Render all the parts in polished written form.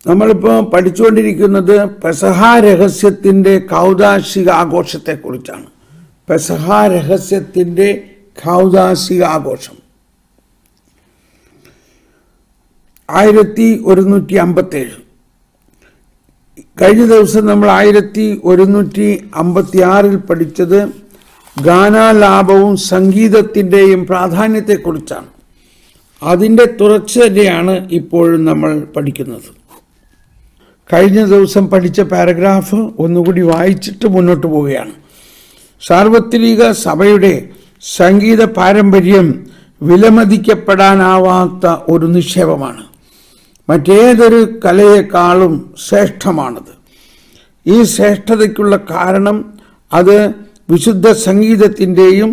നമ്മളിപ്പോൾ പഠിച്ചുകൊണ്ടിരിക്കുന്നത് പെസഹ രഹസ്യത്തിൻ്റെ കൗദാശിക ആഘോഷത്തെക്കുറിച്ചാണ്. പെസഹ രഹസ്യത്തിൻ്റെ കൗദാശിക ആഘോഷം 1157. കഴിഞ്ഞ ദിവസം നമ്മൾ 1156 പഠിച്ചത് ഗാനാലാപവും സംഗീതത്തിൻ്റെയും പ്രാധാന്യത്തെക്കുറിച്ചാണ്. അതിൻ്റെ തുടർച്ചയാണ് ഇപ്പോഴും നമ്മൾ പഠിക്കുന്നത്. കഴിഞ്ഞ ദിവസം പഠിച്ച പാരഗ്രാഫ് ഒന്നുകൂടി വായിച്ചിട്ട് മുന്നോട്ട് പോവുകയാണ്. സാർവത്രിക സഭയുടെ സംഗീത പാരമ്പര്യം വിലമതിക്കപ്പെടാനാവാത്ത ഒരു നിക്ഷേപമാണ്. മറ്റേതൊരു കലയെക്കാളും ശ്രേഷ്ഠമാണത്. ഈ ശ്രേഷ്ഠതയ്ക്കുള്ള കാരണം അത് വിശുദ്ധ സംഗീതത്തിൻ്റെയും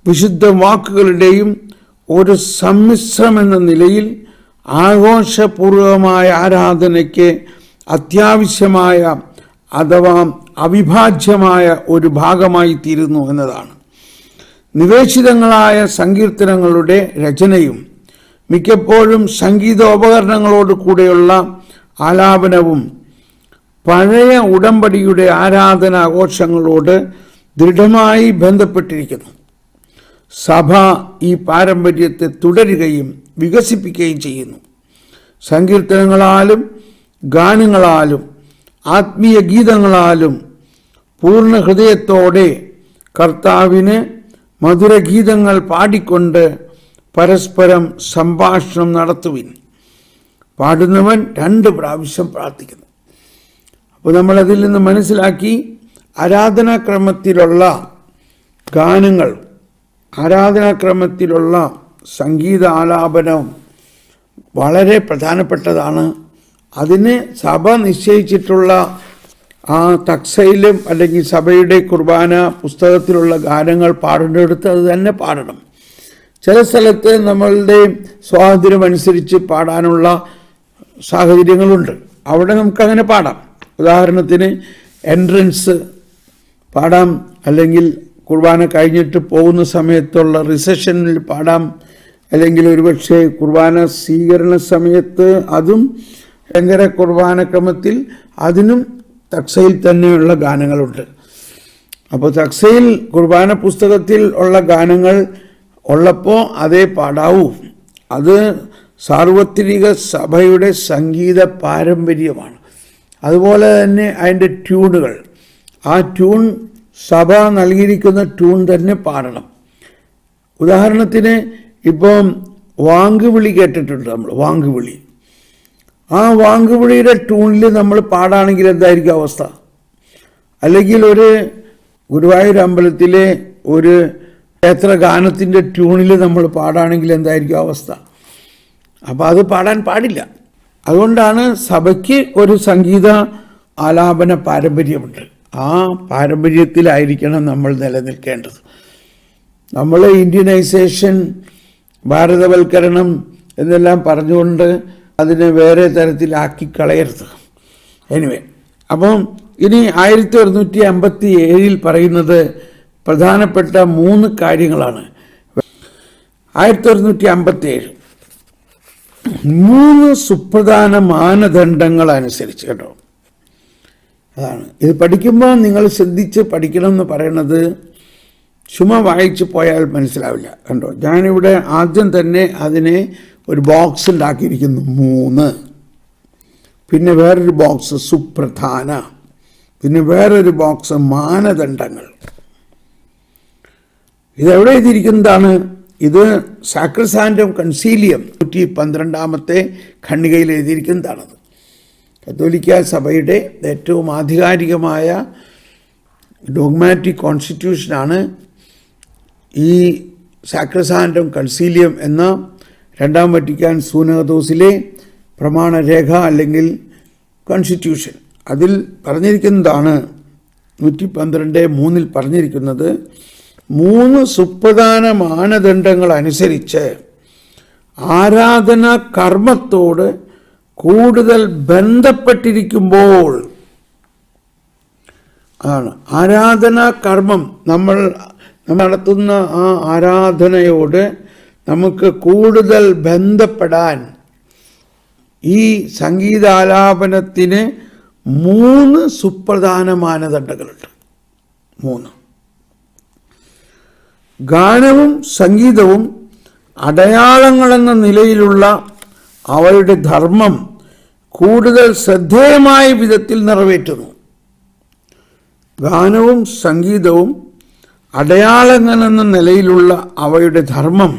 വിശുദ്ധ വാക്കുകളുടെയും ഒരു സമ്മിശ്രമെന്ന നിലയിൽ ആഘോഷപൂർവമായ ആരാധനയ്ക്ക് അത്യാവശ്യമായ അഥവാ അവിഭാജ്യമായ ഒരു ഭാഗമായി തീരുന്നു എന്നതാണ്. നിവേശിതങ്ങളായ സങ്കീർത്തനങ്ങളുടെ രചനയും മിക്കപ്പോഴും സംഗീതോപകരണങ്ങളോട് കൂടെയുള്ള ആലാപനവും പഴയ ഉടമ്പടിയുടെ ആരാധനാഘോഷങ്ങളോട് ദൃഢമായി ബന്ധപ്പെട്ടിരിക്കുന്നു. സഭ ഈ പാരമ്പര്യത്തെ തുടരുകയും വികസിപ്പിക്കുകയും ചെയ്യുന്നു. സങ്കീർത്തനങ്ങളാലും ഗാനങ്ങളാലും ആത്മീയ ഗീതങ്ങളാലും പൂർണ്ണ ഹൃദയത്തോടെ കർത്താവിന് മധുരഗീതങ്ങൾ പാടിക്കൊണ്ട് പരസ്പരം സംഭാഷണം നടത്തുവിൻ. പാടുന്നവൻ 2 പ്രാവശ്യം പ്രാർത്ഥിക്കുന്നു. അപ്പോൾ നമ്മളതിൽ നിന്ന് മനസ്സിലാക്കി ആരാധനാക്രമത്തിലുള്ള ഗാനങ്ങൾ, ആരാധനാക്രമത്തിലുള്ള സംഗീത ആലാപനം വളരെ പ്രധാനപ്പെട്ടതാണ്. അതിന് സഭ നിശ്ചയിച്ചിട്ടുള്ള ആ തക്സയിലും അല്ലെങ്കിൽ സഭയുടെ കുർബാന പുസ്തകത്തിലുള്ള ഗാനങ്ങൾ പാടേണ്ടടുത്ത് അത് തന്നെ പാടണം. ചില സ്ഥലത്ത് നമ്മളുടെ സ്വാതന്ത്ര്യമനുസരിച്ച് പാടാനുള്ള സാഹചര്യങ്ങളുണ്ട്. അവിടെ നമുക്കങ്ങനെ പാടാം. ഉദാഹരണത്തിന് എൻട്രൻസ് പാടാം, അല്ലെങ്കിൽ കുർബാന കഴിഞ്ഞിട്ട് പോകുന്ന സമയത്തുള്ള റിസഷനിൽ പാടാം, അല്ലെങ്കിൽ ഒരുപക്ഷെ കുർബാന സ്വീകരണ സമയത്ത് അതും ഭയങ്കര കുർബാനക്രമത്തിൽ അതിനും തക്സയിൽ തന്നെയുള്ള ഗാനങ്ങളുണ്ട്. അപ്പോൾ തക്സയിൽ കുർബാന പുസ്തകത്തിൽ ഉള്ള ഗാനങ്ങൾ ഉള്ളപ്പോൾ അതേ പാടാവൂ. അത് സാർവത്രിക സഭയുടെ സംഗീത പാരമ്പര്യമാണ്. അതുപോലെ തന്നെ അതിൻ്റെ ട്യൂണുകൾ, ആ ട്യൂൺ സഭ നൽകിയിരിക്കുന്ന ട്യൂൺ തന്നെ പാടണം. ഉദാഹരണത്തിന് ഇപ്പം വാങ്കുവിളി കേട്ടിട്ടുണ്ട് നമ്മൾ. വാങ്കുവിളി, ആ വാങ്കുവിളിയുടെ ട്യൂണിൽ നമ്മൾ പാടാണെങ്കിൽ എന്തായിരിക്കും അവസ്ഥ? അല്ലെങ്കിൽ ഒരു ഗുരുവായൂർ അമ്പലത്തിലെ ഒരു ക്ഷേത്ര ഗാനത്തിൻ്റെ ട്യൂണിൽ നമ്മൾ പാടാണെങ്കിൽ എന്തായിരിക്കും അവസ്ഥ? അപ്പോൾ അത് പാടാൻ പാടില്ല. അതുകൊണ്ടാണ് സഭയ്ക്ക് ഒരു സംഗീത ആലാപന പാരമ്പര്യമുണ്ട്. ആ പാരമ്പര്യത്തിലായിരിക്കണം നമ്മൾ നിലനിൽക്കേണ്ടത്. നമ്മൾ ഇന്ത്യനൈസേഷൻ, ഭാരതവൽക്കരണം എന്നെല്ലാം പറഞ്ഞുകൊണ്ട് അതിനെ വേറെ തരത്തിലാക്കി കളയരുത്. എനിവേ, അപ്പം ഇനി 1157 പറയുന്നത് പ്രധാനപ്പെട്ട 3 കാര്യങ്ങളാണ്. 1157 3 സുപ്രധാന മാനദണ്ഡങ്ങൾ അനുസരിച്ച്, കേട്ടോ. അതാണ് ഇത് പഠിക്കുമ്പോൾ നിങ്ങൾ ശ്രദ്ധിച്ച് പഠിക്കണം എന്ന് പറയുന്നത്. ചുമ്മാ വായിച്ച് പോയാൽ മനസ്സിലാവില്ല, കണ്ടോ. ഞാനിവിടെ ആദ്യം തന്നെ അതിനെ ഒരു ബോക്സ് ഉണ്ടാക്കിയിരിക്കുന്നു, 3. പിന്നെ വേറൊരു ബോക്സ് സുപ്രധാന, പിന്നെ വേറൊരു ബോക്സ് മാനദണ്ഡങ്ങൾ. ഇതെവിടെ എഴുതിയിരിക്കുന്നതാണ്? ഇത് സാക്രസാൻഡം കൺസീലിയം 112 ഖണ്ഡികയിൽ എഴുതിയിരിക്കുന്നതാണത്. കത്തോലിക്ക സഭയുടെ ഏറ്റവും ആധികാരികമായ ഡോഗ്മാറ്റിക് കോൺസ്റ്റിറ്റ്യൂഷനാണ് ഈ സാക്രസാൻഡം കൺസീലിയം എന്ന 2ാം വത്തിക്കാൻ സൂനഹദോസിലെ പ്രമാണരേഖ അല്ലെങ്കിൽ കോൺസ്റ്റിറ്റ്യൂഷൻ. അതിൽ പറഞ്ഞിരിക്കുന്നതാണ് 112:3 പറഞ്ഞിരിക്കുന്നത്, 3 സുപ്രധാന മാനദണ്ഡങ്ങൾ അനുസരിച്ച് ആരാധനാ കർമ്മത്തോട് കൂടുതൽ ബന്ധപ്പെട്ടിരിക്കുമ്പോൾ, ആണ് ആരാധനാ കർമ്മം, നമ്മൾ നടത്തുന്ന ആ ആരാധനയോട് നമുക്ക് കൂടുതൽ ബന്ധപ്പെടാൻ ഈ സംഗീതാലാപനത്തിന് 3 സുപ്രധാന മാനദണ്ഡങ്ങളുണ്ട്. 3. ഗാനവും സംഗീതവും അടയാളങ്ങളെന്ന നിലയിലുള്ള അവയുടെ ധർമ്മം കൂടുതൽ ശ്രദ്ധേയമായ വിധത്തിൽ നിറവേറ്റുന്നു. ഗാനവും സംഗീതവും അടയാളങ്ങളെന്ന നിലയിലുള്ള അവയുടെ ധർമ്മം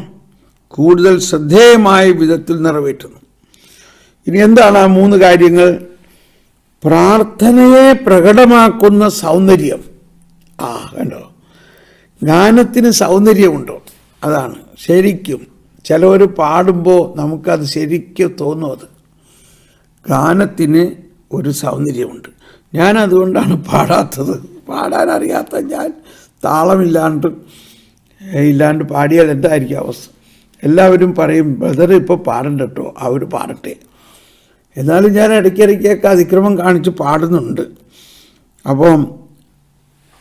കൂടുതൽ ശ്രദ്ധേയമായ വിധത്തിൽ നിറവേറ്റുന്നു. ഇനി എന്താണ് ആ 3 കാര്യങ്ങൾ? പ്രാർത്ഥനയെ പ്രകടമാക്കുന്ന സൗന്ദര്യം. കണ്ടോ, ഗാനത്തിന് സൗന്ദര്യമുണ്ടോ? അതാണ് ശരിക്കും ചിലവർ പാടുമ്പോൾ നമുക്കത് ശരിക്കും തോന്നും. അത് ഗാനത്തിന് ഒരു സൗന്ദര്യമുണ്ട്. ഞാൻ അതുകൊണ്ടാണ് പാടാത്തത്. പാടാനറിയാത്ത ഞാൻ താളമില്ലാണ്ട് പാടിയാൽ എന്തായിരിക്കും അവസ്ഥ? എല്ലാവരും പറയും, ബ്രദർ ഇപ്പോൾ പാടണ്ട കേട്ടോ, അവർ പാടട്ടെ. എന്നാലും ഞാൻ ഇടയ്ക്കിടയ്ക്കൊക്കെ അതിക്രമം കാണിച്ച് പാടുന്നുണ്ട്. അപ്പം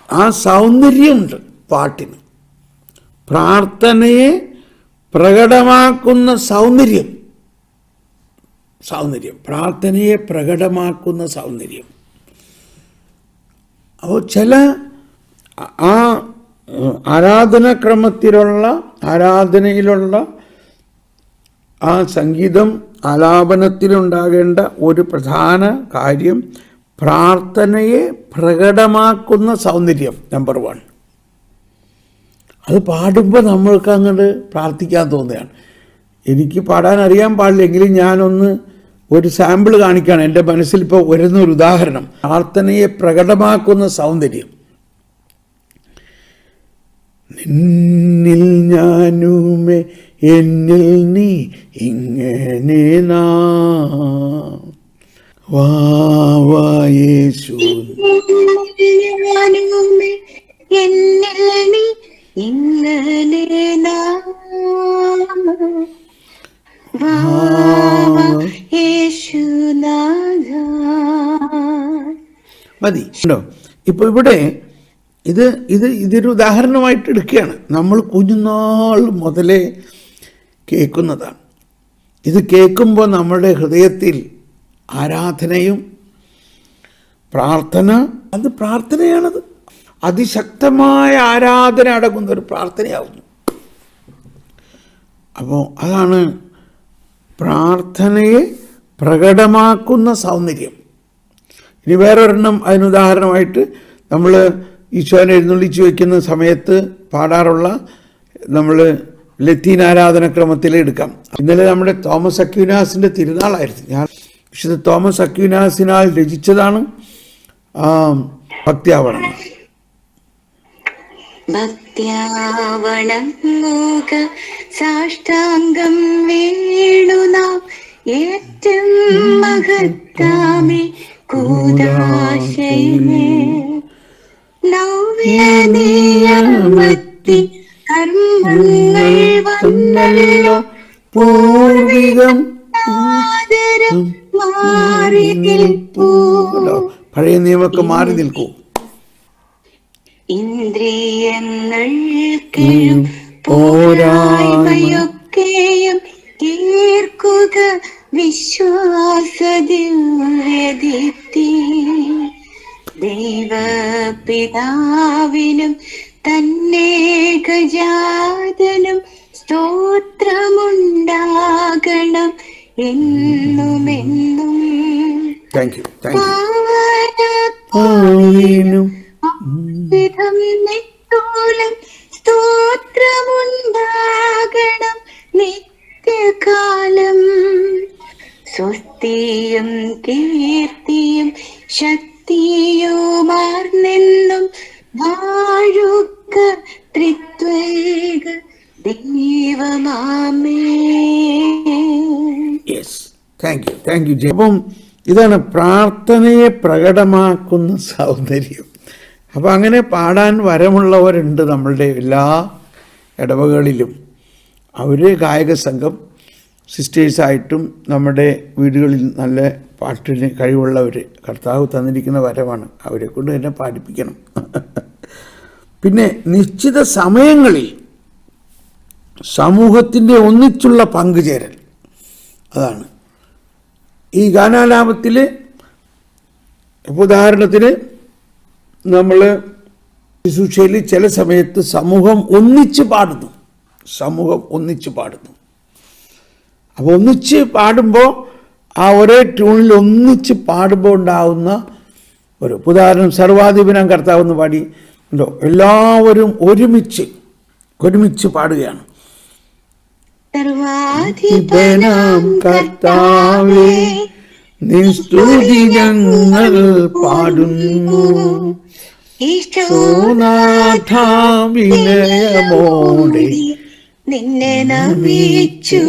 ആ സൗന്ദര്യമുണ്ട് പാട്ടിന്. പ്രാർത്ഥനയെ പ്രകടമാക്കുന്ന സൗന്ദര്യം, പ്രാർത്ഥനയെ പ്രകടമാക്കുന്ന സൗന്ദര്യം. അപ്പോൾ ചില ആ ആരാധനയിലുള്ള ആ സംഗീതം ആലാപനത്തിലുണ്ടാകേണ്ട ഒരു പ്രധാന കാര്യം പ്രാർത്ഥനയെ പ്രകടമാക്കുന്ന സൗന്ദര്യം. നമ്പർ 1. അത് പാടുമ്പോൾ നമ്മൾക്ക് അങ്ങോട്ട് പ്രാർത്ഥിക്കാൻ തോന്നുകയാണ്. എനിക്ക് പാടാൻ അറിയാൻ പാടില്ലെങ്കിലും ഞാനൊന്ന് ഒരു സാമ്പിൾ കാണിക്കുകയാണ്. എൻ്റെ മനസ്സിൽ ഇപ്പോൾ വരുന്നൊരു ഉദാഹരണം. പ്രാർത്ഥനയെ പ്രകടമാക്കുന്ന സൗന്ദര്യം. നിന്നിൽ ഞാനുമേ എന്നിൽ നീ ഇങ്ങനെ യേശു എന്നിൽ നീ ഇങ്ങനെ മതി. ഇപ്പൊ ഇവിടെ ഇതൊരു ഉദാഹരണമായിട്ട് എടുക്കുകയാണ്. നമ്മൾ കുഞ്ഞുനാൾ മുതലേ കേൾക്കുന്നതാണ്. ഇത് കേൾക്കുമ്പോൾ നമ്മുടെ ഹൃദയത്തിൽ ആരാധനയും അത് പ്രാർത്ഥനയാണത്. അതിശക്തമായ ആരാധന അടങ്ങുന്ന ഒരു പ്രാർത്ഥനയാവുന്നു. അപ്പോൾ അതാണ് പ്രാർത്ഥനയെ പ്രകടമാക്കുന്ന സൗന്ദര്യം. ഇനി വേറൊരെണ്ണം അതിനുദാഹരണമായിട്ട് നമ്മൾ ഈശോനെ എഴുന്നള്ളിച്ച് വയ്ക്കുന്ന സമയത്ത് പാടാറുള്ള നമ്മൾ ലത്തീൻ ആരാധനക്രമത്തിൽ എടുക്കാം. ഇന്നലെ നമ്മുടെ തോമസ് അക്വീനാസിൻ്റെ തിരുനാളായിരുന്നു. ഞാൻ വിശുദ്ധ തോമസ് അക്വീനാസിനാൽ രചിച്ചതാണ് ഭക്ത്യാവണം. ഭക്ത്യാവണങ്ങുക സാഷ്ടാംഗം വേണുനാം ഏറ്റം മഹത്താമേ കൂദാശയിലേ നവ്യനിയമത്തി കർമ്മങ്ങൾ വന്നല്ലോ പൂർവികം ആദരം മാറി നിൽപ്പൂ. പഴയ നിയമമൊക്കെ മാറി നിൽക്കൂ. ഇന്ദ്രിയങ്ങൾക്കും പോരായ്മയൊക്കെയും തീർക്കുക വിശ്വാസദിവ്യദീപ്തി. ദൈവപിതാവിനും തന്നേകജാതനും സ്തോത്രമുണ്ടാകണം എന്നുമെന്നും. സ്തോത്രമുണ്ടാകണം നിത്യകാലം. സ്വസ്തിയും കീർത്തിയും ശക്തിയുമാർന്നെന്നും വാഴുക ത്രിത്വൈക ദൈവമാമേ. Thank you. അപ്പം ഇതാണ് പ്രാർത്ഥനയെ പ്രകടമാക്കുന്ന സൗന്ദര്യം. അപ്പം അങ്ങനെ പാടാൻ വരമുള്ളവരുണ്ട് നമ്മളുടെ എല്ലാ ഇടവകളിലും. അവർ ഗായക സംഘം സിസ്റ്റേഴ്സായിട്ടും നമ്മുടെ വീടുകളിൽ നല്ല പാട്ടിന് കഴിവുള്ളവർ, കർത്താവ് തന്നിരിക്കുന്ന വരമാണ്, അവരെ കൊണ്ട് തന്നെ പാടിപ്പിക്കണം. പിന്നെ നിശ്ചിത സമയങ്ങളിൽ സമൂഹത്തിൻ്റെ ഒന്നിച്ചുള്ള പങ്കുചേരൽ, അതാണ് ഈ ഗാനാലാപത്തിൽ ഉദാഹരണത്തിന് നമ്മൾ ശുശ്രൂഷയിൽ ചില സമയത്ത് സമൂഹം ഒന്നിച്ച് പാടുന്നു. അപ്പോൾ ഒന്നിച്ച് പാടുമ്പോൾ ആ ഒരേ ട്യൂണിൽ ഒന്നിച്ച് പാടുമ്പോൾ ഉണ്ടാകുന്ന ഒരു ഉദാഹരണം, സർവാധിപനാം കർത്താവെന്ന് പാടി ഉണ്ടോ, എല്ലാവരും ഒരുമിച്ച് പാടുകയാണ്. സർവാധിപനാം കർത്താവേ നിൻ സ്തുതി ഞങ്ങൾ പാടുന്നു, വിനയമോടെ നിന്നെ നമിച്ചു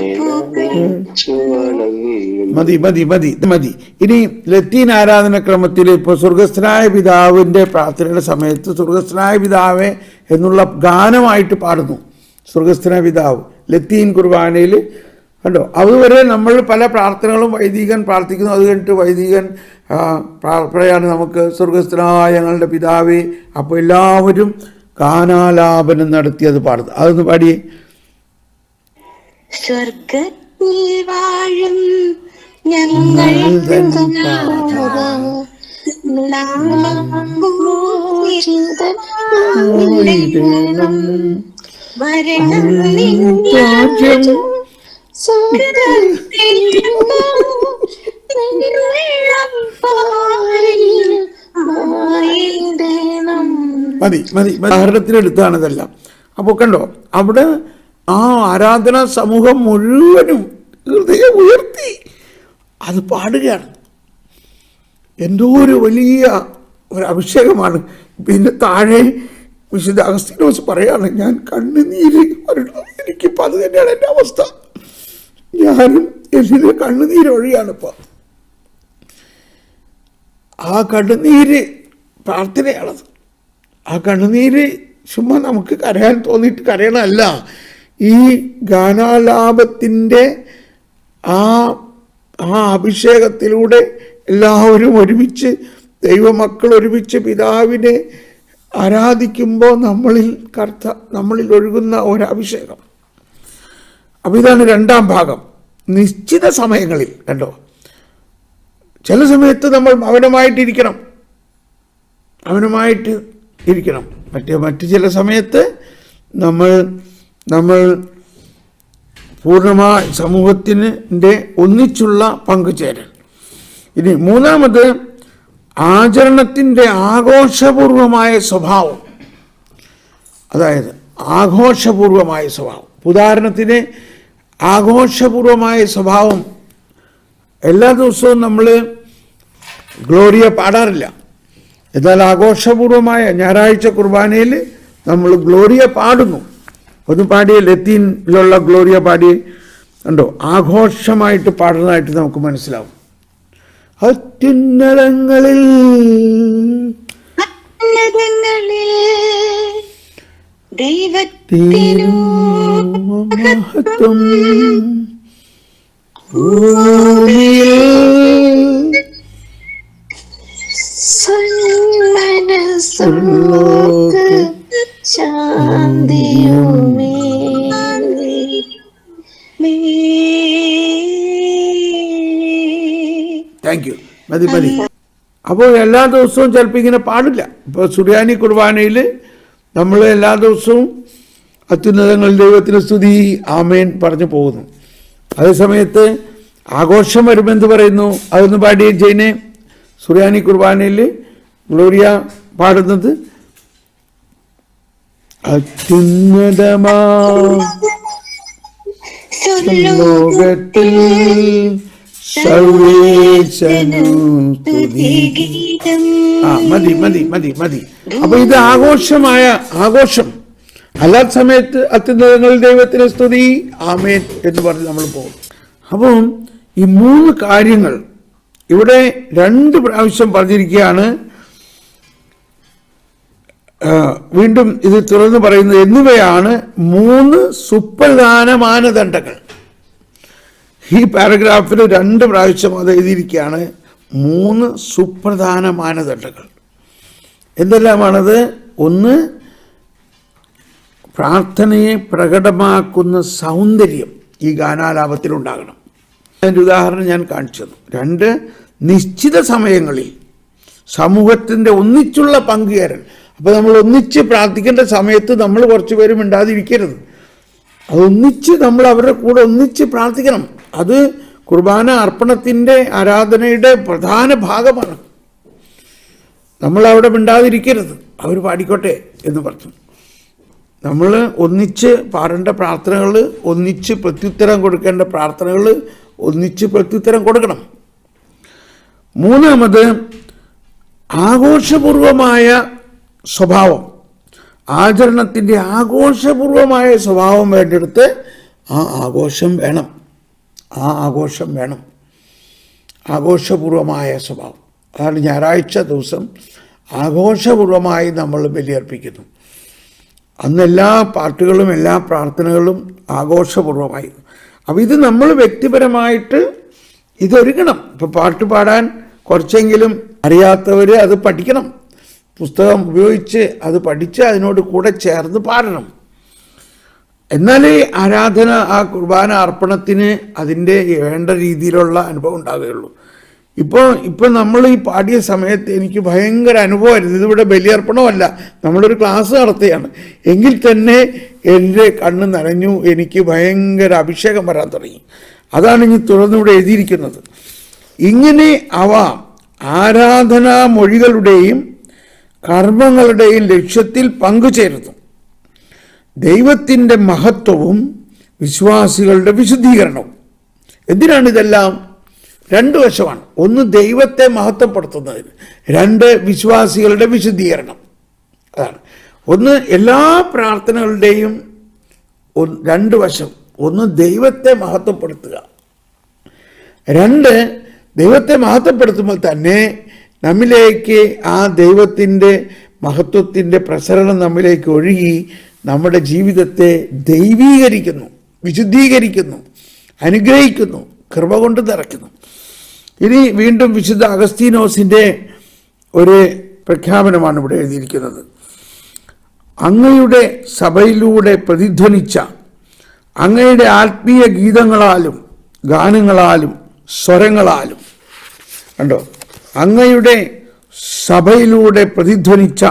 മതി. ഇനി ലത്തീൻ ആരാധനക്രമത്തിൽ ഇപ്പോൾ സ്വർഗസ്ഥനായ പിതാവിൻ്റെ പ്രാർത്ഥനയുടെ സമയത്ത് സ്വർഗസ്ഥനായ പിതാവേ എന്നുള്ള ഗാനമായിട്ട് പാടുന്നു. സ്വർഗസ്ഥനായ പിതാവ് ലത്തീൻ കുർബാനയിൽ കണ്ടോ. അതുവരെ നമ്മൾ പല പ്രാർത്ഥനകളും വൈദികൻ പ്രാർത്ഥിക്കുന്നു. അത് കഴിഞ്ഞിട്ട് വൈദികൻ പ്രാർത്ഥനയാണ് നമുക്ക് സ്വർഗസ്ഥനായ ഞങ്ങളുടെ പിതാവേ. അപ്പോൾ എല്ലാവരും ഗാനാലാപനം നടത്തി അത് പാടുന്നു. അതൊന്ന് പാടിയേ. സ്വർഗത്തിൽ വാഴും ഞങ്ങൾ മതി ഉദാഹരണത്തിനെടുത്താണ് ഇതെല്ലാം. അപ്പോൾ കണ്ടോ, അവിടെ ആ ആരാധനാ സമൂഹം മുഴുവനും ഹൃദയം ഉയർത്തി അത് പാടുകയാണ്. എന്തോ ഒരു വലിയ ഒരു അഭിഷേകമാണ്. പിന്നെ താഴെ വിശുദ്ധ അഗസ്തീനോസ് പറയാണ്, ഞാൻ കണ്ണുനീര് വരണം. എനിക്കിപ്പോൾ അത് തന്നെയാണ് എൻ്റെ അവസ്ഥ. ഞാനും എന്നിലെ കണ്ണുനീര് ഒഴിയാണിപ്പോൾ. ആ കണ്ണുനീര് പ്രാർത്ഥനയാണത്. ആ കണ്ണുനീര് ചുമ്മാ നമുക്ക് കരയാൻ തോന്നിയിട്ട് കരയണമല്ല. ഈ ഗാനാലാപത്തിൻ്റെ ആ അഭിഷേകത്തിലൂടെ എല്ലാവരും ഒരുമിച്ച്, ദൈവമക്കൾ ഒരുമിച്ച് പിതാവിനെ ആരാധിക്കുമ്പോൾ നമ്മളിൽ ഒഴുകുന്ന ഒരഭിഷേകം. അപ്പോൾ ഇതാണ് രണ്ടാം ഭാഗം. നിശ്ചിത സമയങ്ങളിൽ കണ്ടോ, ചില സമയത്ത് നമ്മൾ മൗനമായിട്ടിരിക്കണം. മറ്റ് ചില സമയത്ത് നമ്മൾ പൂർണ്ണമായി സമൂഹത്തിൻ്റെ ഒന്നിച്ചുള്ള പങ്കുചേരൽ. ഇനി മൂന്നാമത് ആചരണത്തിൻ്റെ ആഘോഷപൂർവമായ സ്വഭാവം. അതായത് ആഘോഷപൂർവമായ സ്വഭാവം. ഉദാഹരണത്തിന് ആഘോഷപൂർവമായ സ്വഭാവം, എല്ലാ ദിവസവും നമ്മൾ ഗ്ലോറിയ പാടാറില്ല. എന്നാൽ ആഘോഷപൂർവമായ ഞായറാഴ്ച കുർബാനയിൽ നമ്മൾ ഗ്ലോറിയ പാടുന്നു. ഒന്ന് പാടിയ ലത്തീനിലുള്ള ഗ്ലോറിയ പാടി കണ്ടോ, ആഘോഷമായിട്ട് പാടുന്നതായിട്ട് നമുക്ക് മനസ്സിലാവും. അത്യുന്നതങ്ങളിൽ ദൈവത്തിനു മഹത്വം, ശാന്തിയുമേ. Thank you. മതി. അപ്പോൾ എല്ലാ ദിവസവും ചിലപ്പോൾ ഇങ്ങനെ പാടില്ല. ഇപ്പോൾ സുറിയാനി കുർബാനയിൽ നമ്മൾ എല്ലാ ദിവസവും അത്യുന്നതങ്ങളിൽ ദൈവത്തിന് സ്തുതി ആമേൻ പറഞ്ഞു പോകുന്നു. അതേസമയത്ത് ആഘോഷം വരുമ്പോൾ എന്ത് പറയുന്നു, അതൊന്ന് പാടിയ ജൈനെ. സുറിയാനി കുർബാനയിൽ ഗ്ലോറിയ പാടുന്നത് അത്യുന്നതമാ ലോകത്തിൽ മതി. അപ്പൊ ഇത് ആഘോഷം. അല്ലാത്ത സമയത്ത് അത്യുന്നതങ്ങളിൽ ദൈവത്തിന് സ്തുതി ആമേൻ എന്ന് പറഞ്ഞ് നമ്മൾ പോകും. അപ്പം ഈ മൂന്ന് കാര്യങ്ങൾ ഇവിടെ 2 പ്രാവശ്യം പറഞ്ഞിരിക്കുകയാണ്. വീണ്ടും ഇത് തുറന്ന് പറയുന്നത് എന്നിവയാണ് 3 സുപ്രധാന മാനദണ്ഡങ്ങൾ. ഈ പാരഗ്രാഫിൽ 2 പ്രാവശ്യം അത് എഴുതിയിരിക്കുകയാണ്. 3 സുപ്രധാന മാനദണ്ഡങ്ങൾ എന്തെല്ലാമാണത്? ഒന്ന്, പ്രാർത്ഥനയെ പ്രകടമാക്കുന്ന സൗന്ദര്യം ഈ ഗാനാലാപത്തിലുണ്ടാകണം. അതിൻ്റെ ഉദാഹരണം ഞാൻ കാണിച്ചത്. 2, നിശ്ചിത സമയങ്ങളിൽ സമൂഹത്തിൻ്റെ ഒന്നിച്ചുള്ള പങ്കുചേരൽ. അപ്പോൾ നമ്മൾ ഒന്നിച്ച് പ്രാർത്ഥിക്കേണ്ട സമയത്ത് നമ്മൾ കുറച്ച് പേര് മിണ്ടാതിരിക്കരുത്. അതൊന്നിച്ച് നമ്മൾ അവരുടെ കൂടെ ഒന്നിച്ച് പ്രാർത്ഥിക്കണം. അത് കുർബാന അർപ്പണത്തിൻ്റെ ആരാധനയുടെ പ്രധാന ഭാഗമാണ്. നമ്മളവിടെ മിണ്ടാതിരിക്കരുത്, അവർ പാടിക്കോട്ടെ എന്ന് പറഞ്ഞു. നമ്മൾ ഒന്നിച്ച് പാടേണ്ട പ്രാർത്ഥനകൾ, ഒന്നിച്ച് പ്രത്യുത്തരം കൊടുക്കേണ്ട പ്രാർത്ഥനകൾ ഒന്നിച്ച് പ്രത്യുത്തരം കൊടുക്കണം. 3, ആഘോഷപൂർവമായ സ്വഭാവം, ആചരണത്തിൻ്റെ ആഘോഷപൂർവമായ സ്വഭാവം വേണ്ടിയെടുത്ത് ആ ആഘോഷം വേണം. ആഘോഷപൂർവമായ സ്വഭാവം, അതാണ് ഞായറാഴ്ച ദിവസം ആഘോഷപൂർവമായി നമ്മൾ ബലിയർപ്പിക്കുന്നു. അന്ന് എല്ലാ പാട്ടുകളും എല്ലാ പ്രാർത്ഥനകളും ആഘോഷപൂർവമായി. അപ്പോൾ ഇത് നമ്മൾ വ്യക്തിപരമായിട്ട് ഇതൊരുക്കണം. ഇപ്പോൾ പാട്ട് പാടാൻ കുറച്ചെങ്കിലും അറിയാത്തവർ അത് പഠിക്കണം. പുസ്തകം ഉപയോഗിച്ച് അത് പഠിച്ച് അതിനോട് കൂടെ ചേർന്ന് പാടണം. എന്നാലേ ആരാധന, ആ കുർബാന അർപ്പണത്തിന് അതിൻ്റെ വേണ്ട രീതിയിലുള്ള അനുഭവം ഉണ്ടാകുകയുള്ളൂ. ഇപ്പോൾ നമ്മൾ ഈ പാടിയ സമയത്ത് എനിക്ക് ഭയങ്കര അനുഭവമായിരുന്നു. ഇതിവിടെ ബലിയർപ്പണമല്ല, നമ്മളൊരു ക്ലാസ് നടത്തുകയാണ്. എങ്കിൽ തന്നെ എൻ്റെ കണ്ണ് നനഞ്ഞു, എനിക്ക് ഭയങ്കര അഭിഷേകം വരാൻ തുടങ്ങി. അതാണ് ഇനി തുറന്നിവിടെ എഴുതിയിരിക്കുന്നത്. ഇങ്ങനെ അവ ആരാധനാ മൊഴികളുടെയും കർമ്മങ്ങളുടെയും ലക്ഷ്യത്തിൽ പങ്കുചേരുന്നു. ദൈവത്തിൻ്റെ മഹത്വവും വിശ്വാസികളുടെ വിശുദ്ധീകരണവും. എന്തിനാണിതെല്ലാം? 2 വശമാണ്. 1, ദൈവത്തെ മഹത്വപ്പെടുത്തുന്നതിന്. 2, വിശ്വാസികളുടെ വിശുദ്ധീകരണം. അതാണ് 1. എല്ലാ പ്രാർത്ഥനകളുടെയും 2 വശം. 1, ദൈവത്തെ മഹത്വപ്പെടുത്തുക. 2, ദൈവത്തെ മഹത്വപ്പെടുത്തുമ്പോൾ തന്നെ നമ്മിലേക്ക് ആ ദൈവത്തിൻ്റെ മഹത്വത്തിൻ്റെ പ്രസരണം നമ്മിലേക്ക് ഒഴുകി നമ്മുടെ ജീവിതത്തെ ദൈവീകരിക്കുന്നു, വിശുദ്ധീകരിക്കുന്നു, അനുഗ്രഹിക്കുന്നു, കൃപ കൊണ്ട് നിറയ്ക്കുന്നു. ഇനി വീണ്ടും വിശുദ്ധ അഗസ്തീനോസിൻ്റെ ഒരു പ്രഖ്യാപനമാണ് ഇവിടെ എഴുതിയിരിക്കുന്നത്. അങ്ങയുടെ സഭയിലൂടെ പ്രതിധ്വനിച്ച അങ്ങയുടെ ആത്മീയ ഗീതങ്ങളാലും ഗാനങ്ങളാലും സ്വരങ്ങളാലും, കണ്ടോ, അങ്ങയുടെ സഭയിലൂടെ പ്രതിധ്വനിച്ച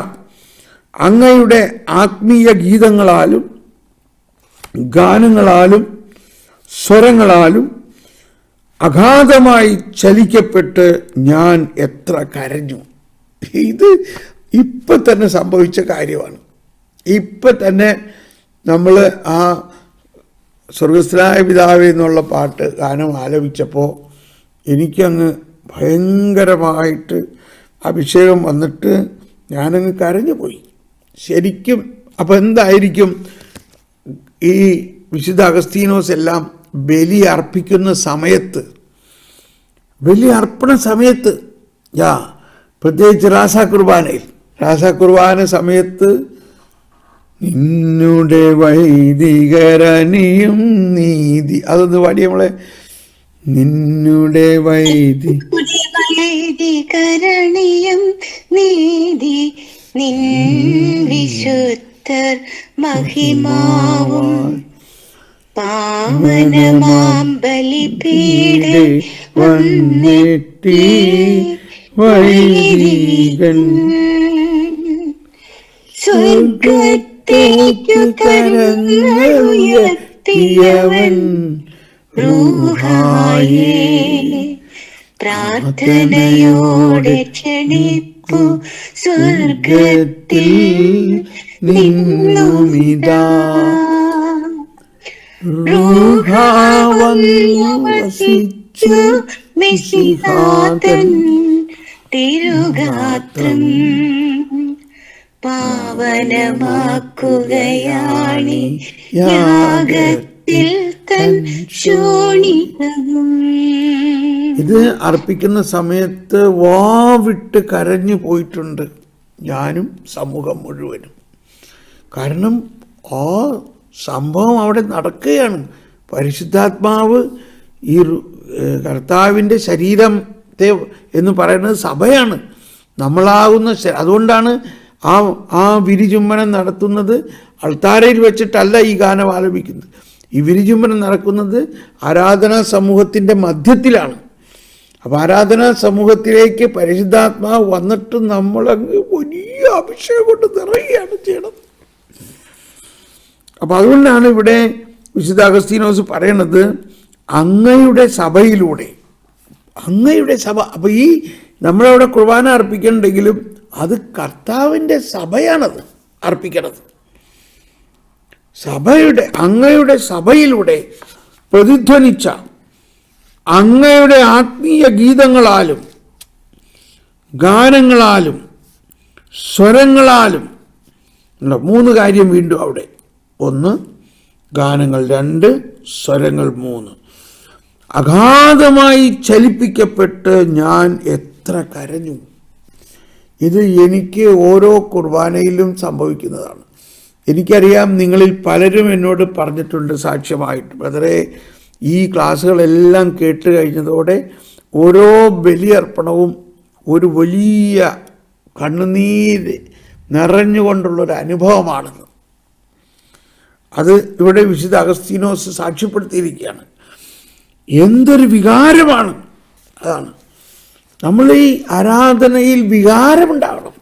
അങ്ങയുടെ ആത്മീയ ഗീതങ്ങളാലും ഗാനങ്ങളാലും സ്വരങ്ങളാലും അഗാധമായി ചലിക്കപ്പെട്ട് ഞാൻ എത്ര കരഞ്ഞു. ഇത് ഇപ്പം തന്നെ സംഭവിച്ച കാര്യമാണ്. ഇപ്പം തന്നെ നമ്മൾ ആ സ്വർഗസ്ഥനായ പിതാവേ എന്നുള്ള പാട്ട് ഗാനം ആലപിച്ചപ്പോൾ എനിക്കങ്ങ് ഭയങ്കരമായിട്ട് അഭിഷേകം വന്നിട്ട് ഞാനങ്ങ് കരഞ്ഞു പോയി ശരിക്കും. അപ്പോൾ എന്തായിരിക്കും ഈ വിശുദ്ധ അഗസ്തീനോസ് എല്ലാം ബലി അർപ്പിക്കുന്ന സമയത്ത്, ബലി അർപ്പണ സമയത്ത്, പ്രത്യേകിച്ച് രാസകുർബാന സമയത്ത് നിന്നുടെ വൈദികരണിയും നീതി, അതൊന്ന് പാടി നമ്മളെ. നിന്നുടെ വൈദികരണിയും നീതി നിൻ വിശുദ്ധർ മഹിമാവും പാവനമാം ബലിപീഠേ വന്നെത്തി വൈദികൻ സ്വർഗത്തേക്കു കരങ്ങളുയർത്തിയവൻ റൂഹായേ പ്രാർത്ഥനയോടെ ക്ഷണിപ്പു സ്വർഗത്തിൽ നിന്നുമിതാ റൂഹാ വന്നു വസിച്ചു മിശിഹാതൻ തിരുഗാത്രം പാവനമാക്കുകയാണി യാഗത്തിൽ തൻ ശോണിതവും. ഇത് അർപ്പിക്കുന്ന സമയത്ത് വാവിട്ട് കരഞ്ഞു പോയിട്ടുണ്ട് ഞാനും സമൂഹം മുഴുവനും. കാരണം ആ സംഭവം അവിടെ നടക്കുകയാണ്. പരിശുദ്ധാത്മാവ് ഈ കർത്താവിൻ്റെ ശരീരത്തെ എന്ന് പറയുന്നത് സഭയാണ്, നമ്മളാകുന്ന. അതുകൊണ്ടാണ് ആ വിരിചുംബനം നടത്തുന്നത് അൾത്താരയിൽ വെച്ചിട്ടല്ല ഈ ഗാനം ആലപിക്കുന്നത്. ഈ വിരിചുംബനം നടക്കുന്നത് ആരാധനാ സമൂഹത്തിൻ്റെ മധ്യത്തിലാണ്. അപ്പോൾ ആരാധനാ സമൂഹത്തിലേക്ക് പരിശുദ്ധാത്മാവ് വന്നിട്ട് നമ്മളങ്ങ് വലിയ അഭിഷേകം കൊണ്ട് നിറയുകയാണ് ചെയ്യണത്. അപ്പം അതുകൊണ്ടാണ് ഇവിടെ വിശുദ്ധ അഗസ്തീനോസ് പറയണത് അങ്ങയുടെ സഭയിലൂടെ, അങ്ങയുടെ സഭ. അപ്പം ഈ നമ്മളവിടെ കുർബാന അർപ്പിക്കണമെങ്കിലും അത് കർത്താവിൻ്റെ സഭയാണത് അർപ്പിക്കണത്. സഭയുടെ, അങ്ങയുടെ സഭയിലൂടെ പ്രതിധ്വനിച്ച അങ്ങയുടെ ആത്മീയ ഗീതങ്ങളാലും ഗാനങ്ങളാലും സ്വരങ്ങളാലും. 3 കാര്യം വീണ്ടും അവിടെ. 1 ഗാനങ്ങൾ, 2 സ്വരങ്ങൾ, 3 അഗാധമായി ചലിപ്പിക്കപ്പെട്ട് ഞാൻ എത്ര കരഞ്ഞു. ഇത് എനിക്ക് ഓരോ കുർബാനയിലും സംഭവിക്കുന്നതാണ്. എനിക്കറിയാം, നിങ്ങളിൽ പലരും എന്നോട് പറഞ്ഞിട്ടുണ്ട് സാക്ഷ്യമായിട്ട്, ബ്രദറെ ഈ ക്ലാസ്സുകളെല്ലാം കേട്ട് കഴിഞ്ഞതോടെ ഓരോ ബലിയർപ്പണവും ഒരു വലിയ കണ്ണുനീര് നിറഞ്ഞുകൊണ്ടുള്ളൊരു അനുഭവമാണെന്ന്. അത് ഇവിടെ വിശുദ്ധ അഗസ്തീനോസ് സാക്ഷ്യപ്പെടുത്തിയിരിക്കുകയാണ്. എന്തൊരു വികാരമാണ്. അതാണ് നമ്മൾ ഈ ആരാധനയിൽ വികാരമുണ്ടാകണം.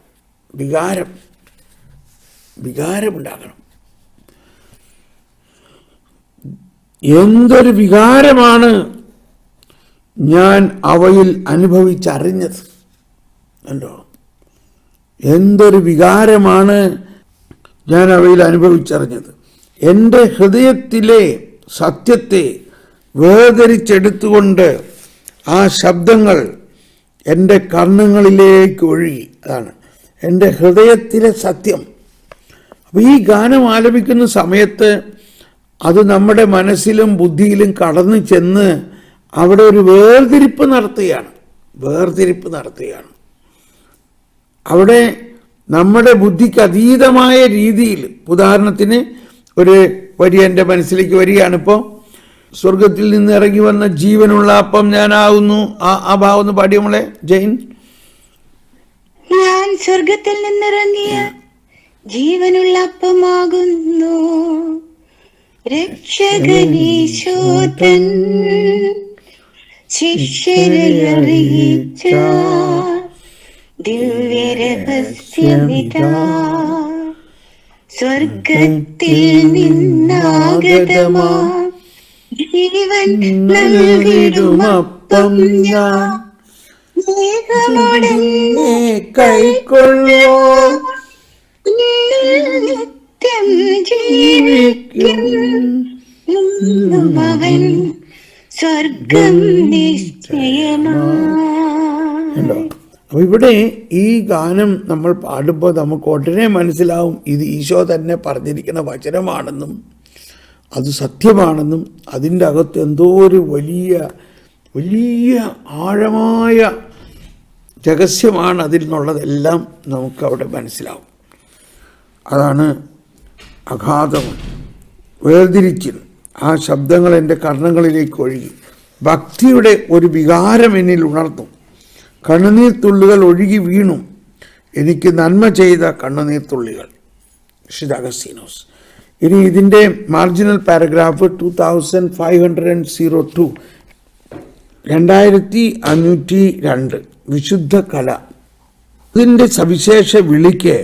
വികാരമുണ്ടാകണം. എന്തൊരു വികാരമാണ് ഞാൻ അവയിൽ അനുഭവിച്ചറിഞ്ഞത്. കണ്ടോ, എന്തൊരു വികാരമാണ് ഞാൻ അവയിൽ അനുഭവിച്ചറിഞ്ഞത്. എൻ്റെ ഹൃദയത്തിലെ സത്യത്തെ വേർതിരിച്ചെടുത്തുകൊണ്ട് ആ ശബ്ദങ്ങൾ എൻ്റെ കണ്ണുകളിലേക്ക് ഒഴുകി. അതാണ് എൻ്റെ ഹൃദയത്തിലെ സത്യം. അപ്പോൾ ഈ ഗാനം ആലപിക്കുന്ന സമയത്ത് അത് നമ്മുടെ മനസ്സിലും ബുദ്ധിയിലും കടന്നു ചെന്ന് അവിടെ ഒരു വേർതിരിപ്പ് നടത്തുകയാണ്. അവിടെ നമ്മുടെ ബുദ്ധിക്ക് അതീതമായ രീതിയിൽ, ഉദാഹരണത്തിന് ഒരു വരി എൻ്റെ മനസ്സിലേക്ക് വരികയാണിപ്പോൾ, സ്വർഗത്തിൽ നിന്ന് ഇറങ്ങി വന്ന ജീവനുള്ള അപ്പം ഞാനാകുന്നു. ആ ഭാവം ഒന്ന് പാടി നമ്മളെ ജെയിൻ. ഞാൻ സ്വർഗത്തിൽ നിന്നിറങ്ങിയ ജീവനുള്ള അപ്പമാകുന്നു, രക്ഷകനീശോതൻ ശിഷ്യരെ അറിയിച്ച ദിവ്യരഹസ്യമിതാ, സ്വർഗത്തിൽ നിന്നാഗതമാ ജീവൻ നൽകിടുമപ്പം ഞാൻ, സ്നേഹമോടെന്നെ കൈക്കൊള്ളോ നിത്യം ജീവിക്കും അവൻ സ്വർഗം നിശ്ചയമാണ്. അപ്പോൾ ഇവിടെ ഈ ഗാനം നമ്മൾ പാടുമ്പോൾ നമുക്ക് ഉടനെ മനസ്സിലാവും ഇത് ഈശോ തന്നെ പറഞ്ഞിരിക്കുന്ന വചനമാണെന്നും അത് സത്യമാണെന്നും അതിൻ്റെ അകത്ത് എന്തോ ഒരു വലിയ ആഴമായ രഹസ്യമാണ് അതിൽ നിന്നുള്ളതെല്ലാം നമുക്കവിടെ മനസ്സിലാവും. അതാണ് അഗാധം വേർതിരിച്ച് ആ ശബ്ദങ്ങൾ എൻ്റെ കർണങ്ങളിലേക്ക് ഒഴുകി. ഭക്തിയുടെ ഒരു വികാരം എന്നിൽ ഉണർന്നു. കണ്ണുനീർ തുള്ളികൾ ഒഴുകി വീണു. എനിക്ക് നന്മ ചെയ്ത കണ്ണുനീർ തുള്ളികൾ. വിശുദ്ധ അഗസ്തീനോസ്. ഇനി ഇതിൻ്റെ മാർജിനൽ പാരഗ്രാഫ് 2502, 2502 വിശുദ്ധ കല. ഇതിൻ്റെ സവിശേഷ വിളിക്ക്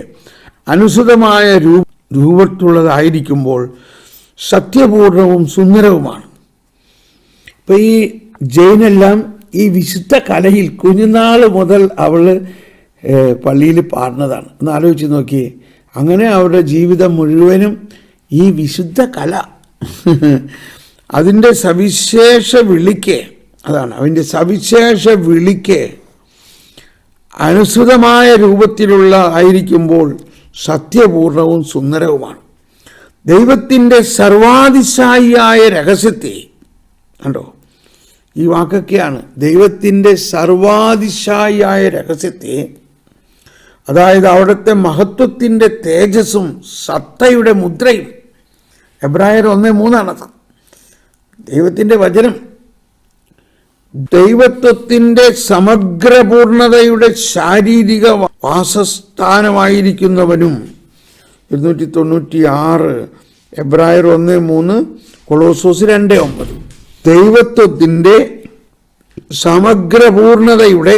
അനുസൃതമായ രൂപത്തുള്ളതായിരിക്കുമ്പോൾ സത്യപൂർണവും സുന്ദരവുമാണ്. ഇപ്പം ഈ ജെയിനെല്ലാം ഈ വിശുദ്ധ കലയിൽ കുഞ്ഞുനാൾ മുതൽ അവൾ പള്ളിയിൽ പാടുന്നതാണ്. ഒന്ന് ആലോചിച്ച് നോക്കിയേ. അങ്ങനെ അവരുടെ ജീവിതം മുഴുവനും ഈ വിശുദ്ധ കല, അതിൻ്റെ സവിശേഷ വിളിക്ക്, അതാണ് അവൻ്റെ സവിശേഷ വിളിക്ക് അനുസൃതമായ രൂപത്തിലുള്ള ആയിരിക്കുമ്പോൾ സത്യപൂർണവും സുന്ദരവുമാണ്. ദൈവത്തിൻ്റെ സർവാതിശായിയായ രഹസ്യത്തെ, കണ്ടോ ഈ വാക്കൊക്കെയാണ്, ദൈവത്തിൻ്റെ സർവാതിശായിയായ രഹസ്യത്തെ, അതായത് അവിടുത്തെ മഹത്വത്തിൻ്റെ തേജസ്സും സത്തയുടെ മുദ്രയും. എബ്രായർ 1:3 ദൈവത്തിൻ്റെ വചനം. ദൈവത്വത്തിൻ്റെ സമഗ്രപൂർണതയുടെ ശാരീരിക വാസസ്ഥാനമായിരിക്കുന്നവനും. 296 എബ്രായർ 1:3 കൊളോസോസ് 2:9. ദൈവത്വത്തിൻ്റെ സമഗ്രപൂർണതയുടെ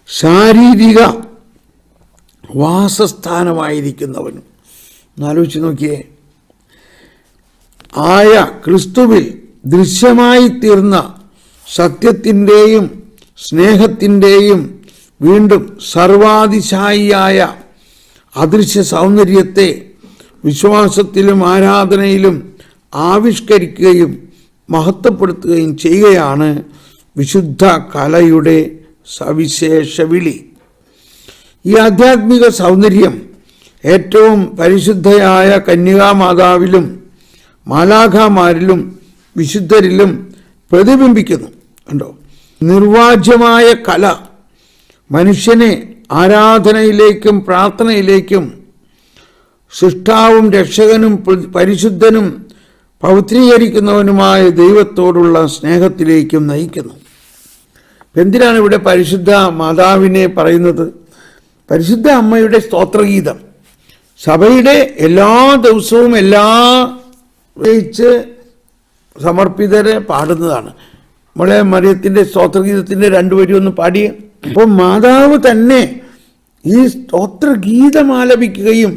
ശാരീരിക വാസസ്ഥാനമായിരിക്കുന്നവനും. എന്നാലോചിച്ച് നോക്കിയേ, ആയ ക്രിസ്തുവിൽ ദൃശ്യമായി തീർന്ന സത്യത്തിൻ്റെയും സ്നേഹത്തിൻ്റെയും വീണ്ടും സർവാതിശായിയായ അദൃശ്യ സൗന്ദര്യത്തെ വിശ്വാസത്തിലും ആരാധനയിലും ആവിഷ്കരിക്കുകയും മഹത്വപ്പെടുത്തുകയും ചെയ്യുകയാണ് വിശുദ്ധ കലയുടെ സവിശേഷ വിളി. ഈ ആധ്യാത്മിക സൗന്ദര്യം ഏറ്റവും പരിശുദ്ധയായ കന്യകാമാതാവിലും മാലാഖമാരിലും വിശുദ്ധരിലും പ്രതിബിംബിക്കുന്നു. കണ്ടോ, നിർവാജ്യമായ കല മനുഷ്യനെ ആരാധനയിലേക്കും പ്രാർത്ഥനയിലേക്കും സൃഷ്ടാവും രക്ഷകനും പരിശുദ്ധനും പവിത്രീകരിക്കുന്നവനുമായ ദൈവത്തോടുള്ള സ്നേഹത്തിലേക്കും നയിക്കുന്നു. എന്തിനാണ് ഇവിടെ പരിശുദ്ധ മാതാവിനെ പറയുന്നത്? പരിശുദ്ധ അമ്മയുടെ സ്തോത്രഗീതം സഭയുടെ എല്ലാ ദിവസവും എല്ലാ സമർപ്പിതരെ പാടുന്നതാണ്. നമ്മളെ മറിയത്തിൻ്റെ സ്തോത്രഗീതത്തിൻ്റെ 2 വരി ഒന്ന് പാടിയ. അപ്പോൾ മാതാവ് തന്നെ ഈ സ്തോത്രഗീതം ആലപിക്കുകയും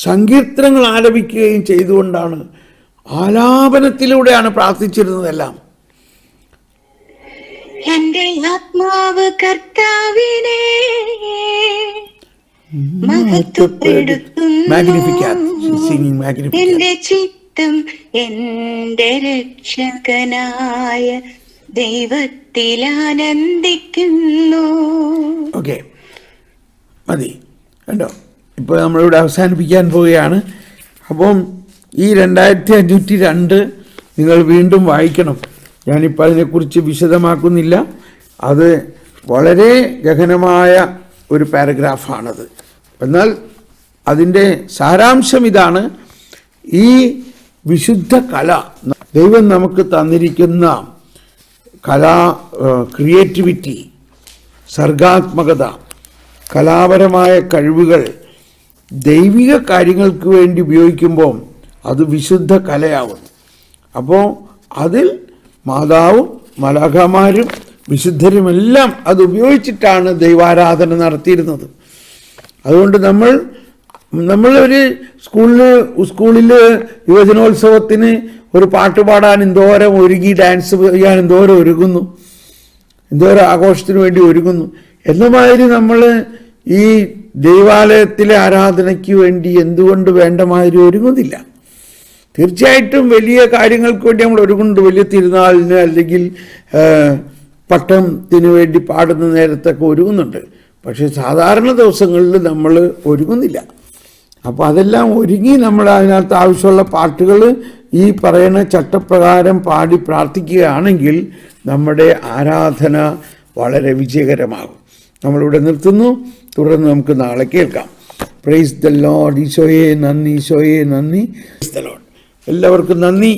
സങ്കീർത്തനങ്ങൾ ആലപിക്കുകയും ചെയ്തുകൊണ്ടാണ്, ആലാപനത്തിലൂടെയാണ് പ്രാർത്ഥിച്ചിരുന്നതെല്ലാം. എന്റെ ആത്മാവ് കർത്താവിനെ മഹത്വപ്പെടുത്തുന്നു, എന്റെ ചിത്തം എന്റെ രക്ഷകനായ ദൈവത്തിൽ ആനന്ദിക്കുന്നു. ഓക്കെ, മതി. കണ്ടോ, ഇപ്പോൾ നമ്മളിവിടെ അവസാനിപ്പിക്കാൻ പോവുകയാണ്. അപ്പം ഈ 2502 നിങ്ങൾ വീണ്ടും വായിക്കണം. ഞാനിപ്പോൾ അതിനെക്കുറിച്ച് വിശദമാക്കുന്നില്ല. അത് വളരെ ഗഹനമായ ഒരു പാരഗ്രാഫാണത്. എന്നാൽ അതിൻ്റെ സാരാംശം ഇതാണ്: ഈ വിശുദ്ധ കല, ദൈവം നമുക്ക് തന്നിരിക്കുന്ന ക്രിയേറ്റിവിറ്റി, സർഗാത്മകത, കലാപരമായ കഴിവുകൾ ദൈവിക കാര്യങ്ങൾക്ക് വേണ്ടി ഉപയോഗിക്കുമ്പോൾ അത് വിശുദ്ധ കലയാവുന്നു. അപ്പോൾ അതിൽ മാതാവും മാലാഖമാരും വിശുദ്ധരുമെല്ലാം അത് ഉപയോഗിച്ചിട്ടാണ് ദൈവാരാധന നടത്തിയിരുന്നത്. അതുകൊണ്ട് നമ്മളൊരു സ്കൂളിൽ യുവജനോത്സവത്തിന് ഒരു പാട്ട് പാടാൻ എന്തോരം ഒരുങ്ങി, ഡാൻസ് ചെയ്യാൻ എന്തോരം ഒരുങ്ങുന്നു, എന്തോരം ആഘോഷത്തിന് വേണ്ടി ഒരുങ്ങുന്നു. എന്നമാതിരി നമ്മൾ ഈ ദൈവാലയത്തിലെ ആരാധനയ്ക്ക് വേണ്ടി എന്തുകൊണ്ട് വേണ്ട മാതിരി ഒരുങ്ങുന്നില്ല. തീർച്ചയായിട്ടും വലിയ കാര്യങ്ങൾക്ക് വേണ്ടി നമ്മൾ ഒരുങ്ങുന്നുണ്ട്. വലിയ തിരുനാളിന് അല്ലെങ്കിൽ പട്ടത്തിന് വേണ്ടി പാടുന്ന നേരത്തൊക്കെ ഒരുങ്ങുന്നുണ്ട്. പക്ഷേ സാധാരണ ദിവസങ്ങളിൽ നമ്മൾ ഒരുങ്ങുന്നില്ല. അപ്പോൾ അതെല്ലാം ഒരുങ്ങി നമ്മൾ അതിനകത്ത് ആവശ്യമുള്ള പാട്ടുകൾ ഈ പറയുന്ന ചട്ടപ്രകാരം പാടി പ്രാർത്ഥിക്കുകയാണെങ്കിൽ നമ്മുടെ ആരാധന വളരെ വിജയകരമാകും. നമ്മളിവിടെ നിർത്തുന്നു. തുടർന്ന് നമുക്ക് നാളെ കേൾക്കാം. Praise the Lord. ഈശോയെ നന്ദി, ഈശോയെ നന്ദി. Praise the Lord. എല്ലാവർക്കും നന്ദി.